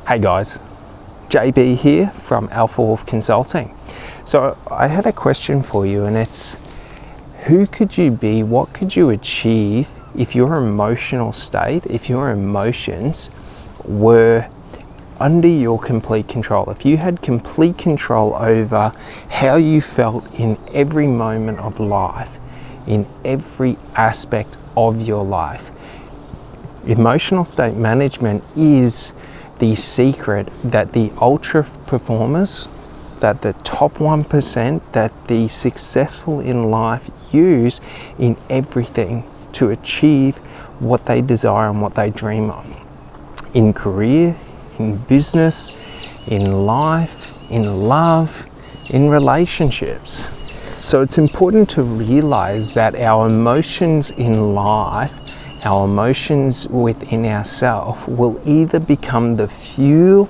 Hey guys, JB here from Alpha Wolf Consulting. So I had a question for you, and it's, who could you be, what could you achieve if your emotional state, if your emotions were under your complete control? If you had complete control over how you felt in every moment of life, in every aspect of your life. Emotional state management is the secret that the ultra performers, that the top 1%, that the successful in life use in everything to achieve what they desire and what they dream of. In career, in business, in life, in love, in relationships. So it's important to realize that our emotions in life, our emotions within ourselves, will either become the fuel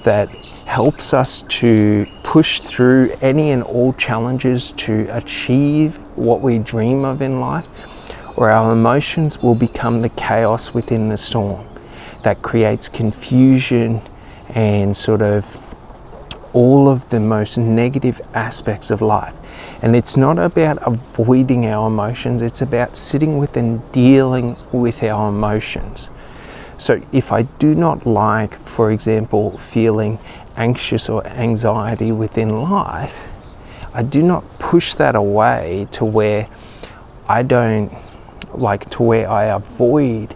that helps us to push through any and all challenges to achieve what we dream of in life, or our emotions will become the chaos within the storm that creates confusion and sort of all of the most negative aspects of life. And it's not about avoiding our emotions, it's about sitting with and dealing with our emotions. So if I do not like, for example, feeling anxious or anxiety within life, I do not push that away to where I don't like, to where I avoid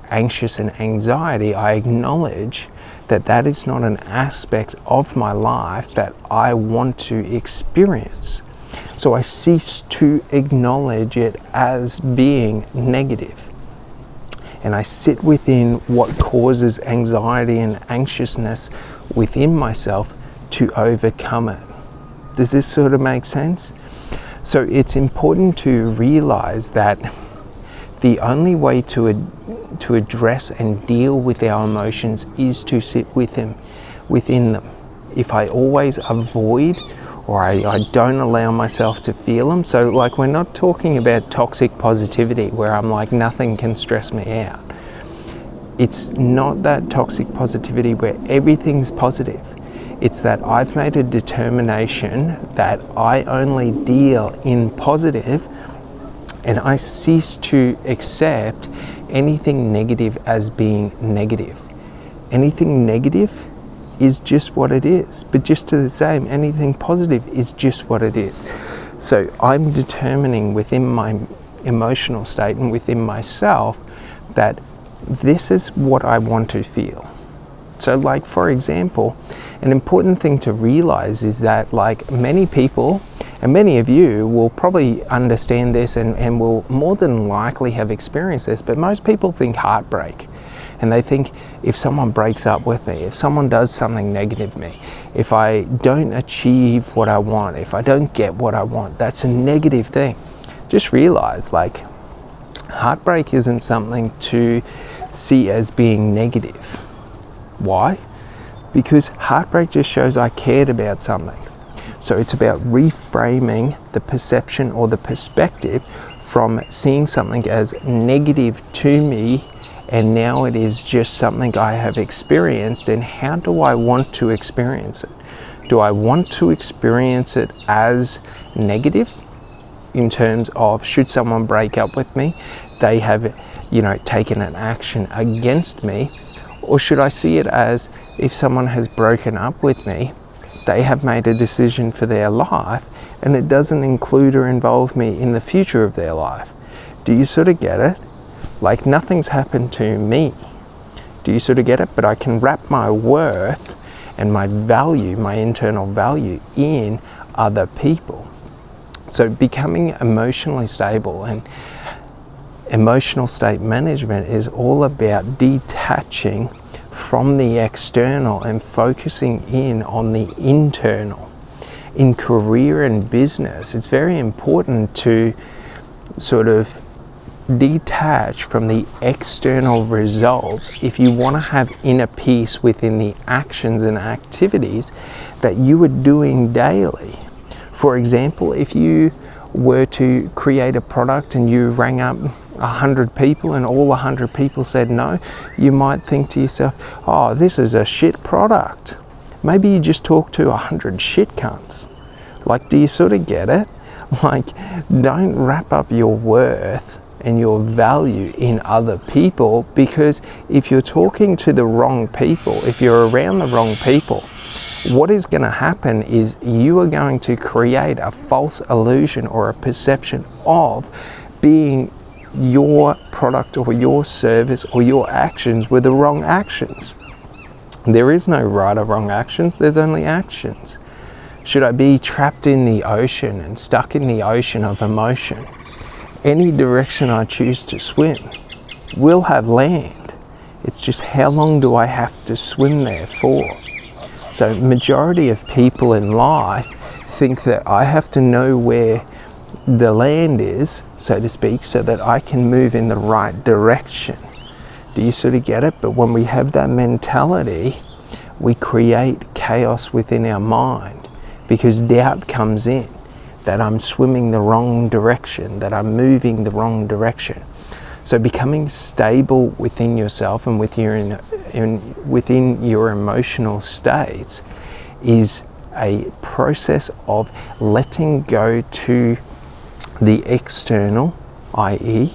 anxious and anxiety. I acknowledge that that is not an aspect of my life that I want to experience. So I cease to acknowledge it as being negative. And I sit within what causes anxiety and anxiousness within myself to overcome it. Does this sort of make sense? So it's important to realize that the only way to address and deal with our emotions is to sit within them. If I always avoid or I don't allow myself to feel them, so like, we're not talking about toxic positivity where I'm like, nothing can stress me out. It's not that toxic positivity where everything's positive. It's that I've made a determination that I only deal in positive, and I cease to accept anything negative as being negative. Anything negative is just what it is, but just to the same, anything positive is just what it is. So I'm determining within my emotional state and within myself that this is what I want to feel. So like, for example, an important thing to realize is that, like, many people, and many of you will probably understand this and will more than likely have experienced this, but most people think heartbreak. And they think, if someone breaks up with me, if someone does something negative to me, if I don't achieve what I want, if I don't get what I want, that's a negative thing. Just realize, like, heartbreak isn't something to see as being negative. Why? Because heartbreak just shows I cared about something. So it's about reframing the perception or the perspective from seeing something as negative to me, and now it is just something I have experienced, and how do I want to experience it? Do I want to experience it as negative in terms of, should someone break up with me, they have, taken an action against me? Or should I see it as, if someone has broken up with me, they have made a decision for their life, and it doesn't include or involve me in the future of their life? Do you sort of get it? Like, nothing's happened to me. Do you sort of get it? But I can wrap my worth and my value, my internal value, in other people. So becoming emotionally stable and emotional state management is all about detaching from the external and focusing in on the internal. In career and business, it's very important to sort of detach from the external results if you want to have inner peace within the actions and activities that you are doing daily. For example, if you were to create a product and you rang up 100 people and all 100 people said no, you might think to yourself, oh, this is a shit product. Maybe you just talk to 100 shit cunts. Like, do you sort of get it? Like, don't wrap up your worth and your value in other people, because if you're talking to the wrong people, if you're around the wrong people, what is going to happen is you are going to create a false illusion or a perception of being your product or your service or your actions were the wrong actions. There is no right or wrong actions, there's only actions. Should I be trapped in the ocean and stuck in the ocean of emotion? Any direction I choose to swim will have land. It's just how long do I have to swim there for? So majority of people in life think that I have to know where the land is, so to speak, so that I can move in the right direction. Do you sort of get it? But when we have that mentality, we create chaos within our mind, because doubt comes in that I'm swimming the wrong direction, that I'm moving the wrong direction. So becoming stable within yourself and within your emotional states is a process of letting go to the external, i.e.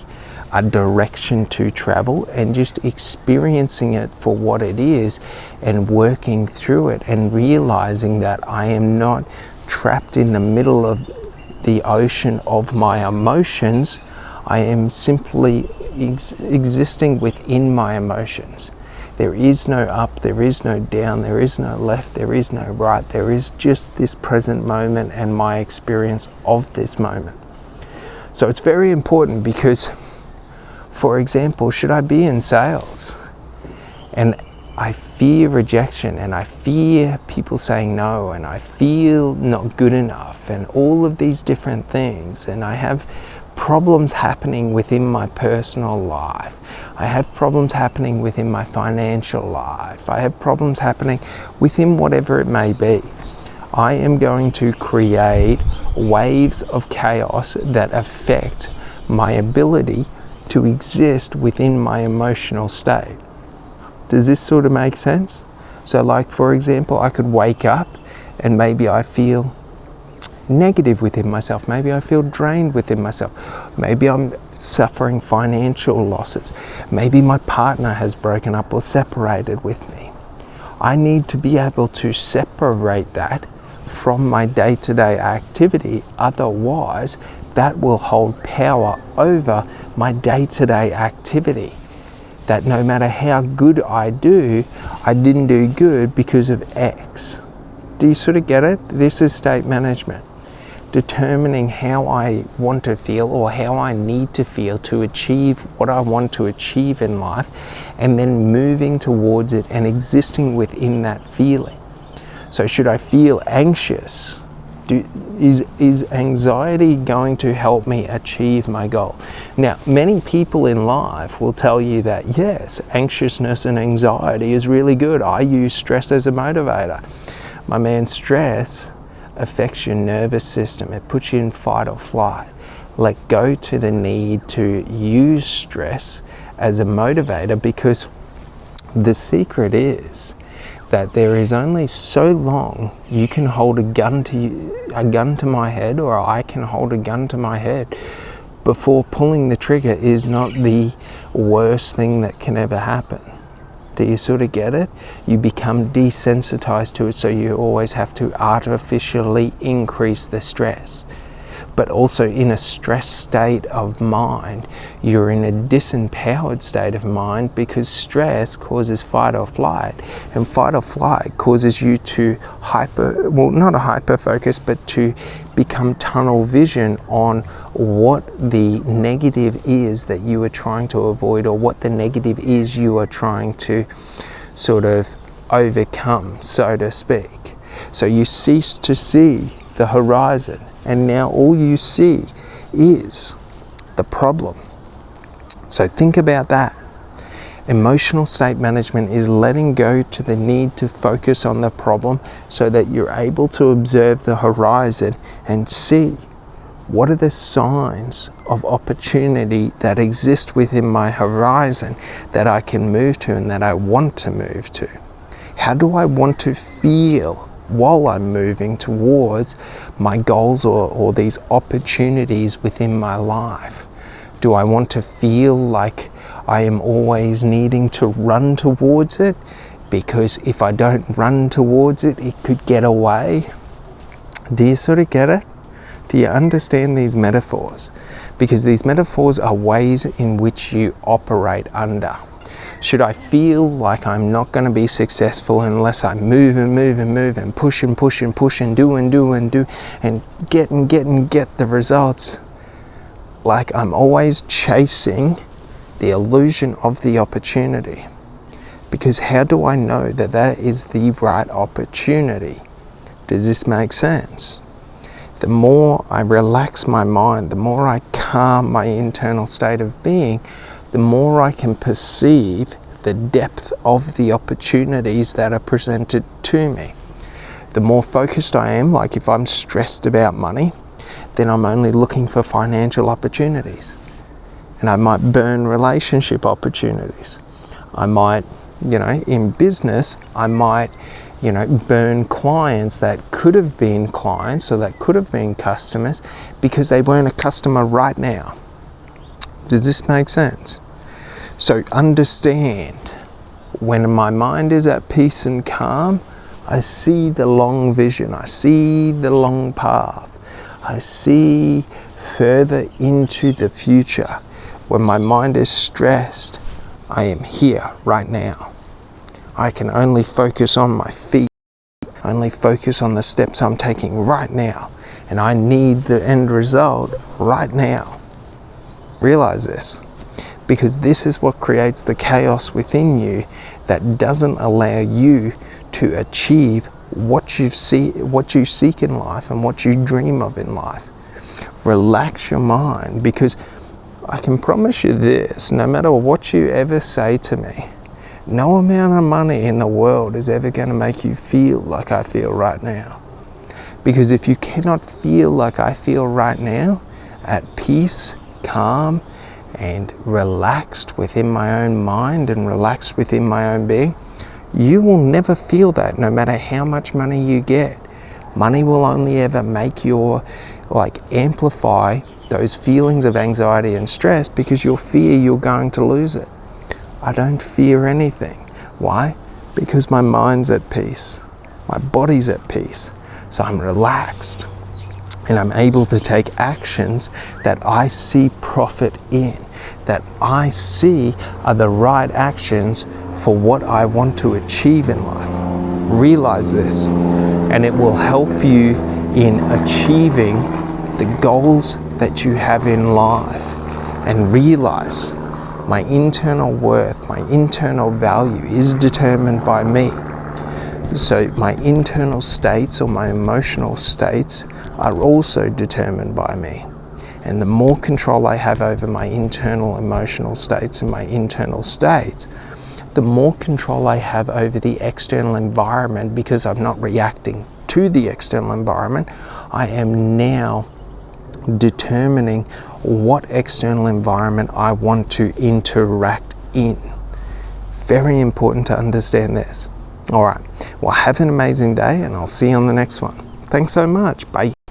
a direction to travel, and just experiencing it for what it is and working through it and realizing that I am not trapped in the middle of the ocean of my emotions. I am simply existing within my emotions. There is no up, there is no down, there is no left, there is no right. There is just this present moment and my experience of this moment. So it's very important because, for example, should I be in sales and I fear rejection and I fear people saying no and I feel not good enough and all of these different things, and I have problems happening within my personal life, I have problems happening within my financial life, I have problems happening within whatever it may be, I am going to create waves of chaos that affect my ability to exist within my emotional state. Does this sort of make sense? So like, for example, I could wake up and maybe I feel negative within myself, maybe I feel drained within myself, maybe I'm suffering financial losses, maybe my partner has broken up or separated with me. I need to be able to separate that from my day-to-day activity, otherwise that will hold power over my day-to-day activity. That no matter how good I do, I didn't do good because of X. Do you sort of get it? This is state management. Determining how I want to feel or how I need to feel to achieve what I want to achieve in life, and then moving towards it and existing within that feeling. So should I feel anxious? Is anxiety going to help me achieve my goal? Now, many people in life will tell you that yes, anxiousness and anxiety is really good. I use stress as a motivator. My man, stress affects your nervous system. It puts you in fight or flight. Let go to the need to use stress as a motivator, because the secret is that there is only so long you can hold a gun to my head, or I can hold a gun to my head, before pulling the trigger is not the worst thing that can ever happen. Do you sort of get it? You become desensitized to it, so you always have to artificially increase the stress. But also in a stressed state of mind, you're in a disempowered state of mind, because stress causes fight or flight, and fight or flight causes you to not a hyper focus, but to become tunnel vision on what the negative is that you are trying to avoid, or what the negative is you are trying to sort of overcome, so to speak. So you cease to see the horizon, and now all you see is the problem. So think about that. Emotional state management is letting go to the need to focus on the problem, so that you're able to observe the horizon and see What are the signs of opportunity that exist within my horizon that I can move to and that I want to move to? How do I want to feel while I'm moving towards my goals or these opportunities within my life? Do I want to feel like I am always needing to run towards it? Because if I don't run towards it, it could get away. Do you sort of get it? Do you understand these metaphors? Because these metaphors are ways in which you operate under. Should I feel like I'm not going to be successful unless I move and move and move and push and push and push and do and do and do and get the results? Like I'm always chasing the illusion of the opportunity. Because how do I know that that is the right opportunity? Does this make sense? The more I relax my mind, the more I calm my internal state of being, the more I can perceive the depth of the opportunities that are presented to me. The more focused I am, like if I'm stressed about money, then I'm only looking for financial opportunities. And I might burn relationship opportunities. I might, in business, I might burn clients that could have been clients or that could have been customers because they weren't a customer right now. Does this make sense? So understand, when my mind is at peace and calm, I see the long vision, I see the long path, I see further into the future. When my mind is stressed, I am here right now. I can only focus on my feet, only focus on the steps I'm taking right now, and I need the end result right now. Realize this, because this is what creates the chaos within you that doesn't allow you to achieve what you seek in life and what you dream of in life. Relax your mind, because I can promise you this, no matter what you ever say to me, no amount of money in the world is ever going to make you feel like I feel right now. Because if you cannot feel like I feel right now, at peace, calm, and relaxed within my own mind and relaxed within my own being, you will never feel that no matter how much money you get. Money will only ever make amplify those feelings of anxiety and stress, because you'll fear you're going to lose it. I don't fear anything. Why? Because my mind's at peace. My body's at peace. So I'm relaxed. And I'm able to take actions that I see profit in, that I see are the right actions for what I want to achieve in life. Realize this, and it will help you in achieving the goals that you have in life. And realize my internal worth, my internal value is determined by me. So my internal states or my emotional states are also determined by me. And the more control I have over my internal emotional states and my internal states, the more control I have over the external environment, because I'm not reacting to the external environment. I am now determining what external environment I want to interact in. Very important to understand this. All right, well, have an amazing day, and I'll see you on the next one. Thanks so much. Bye.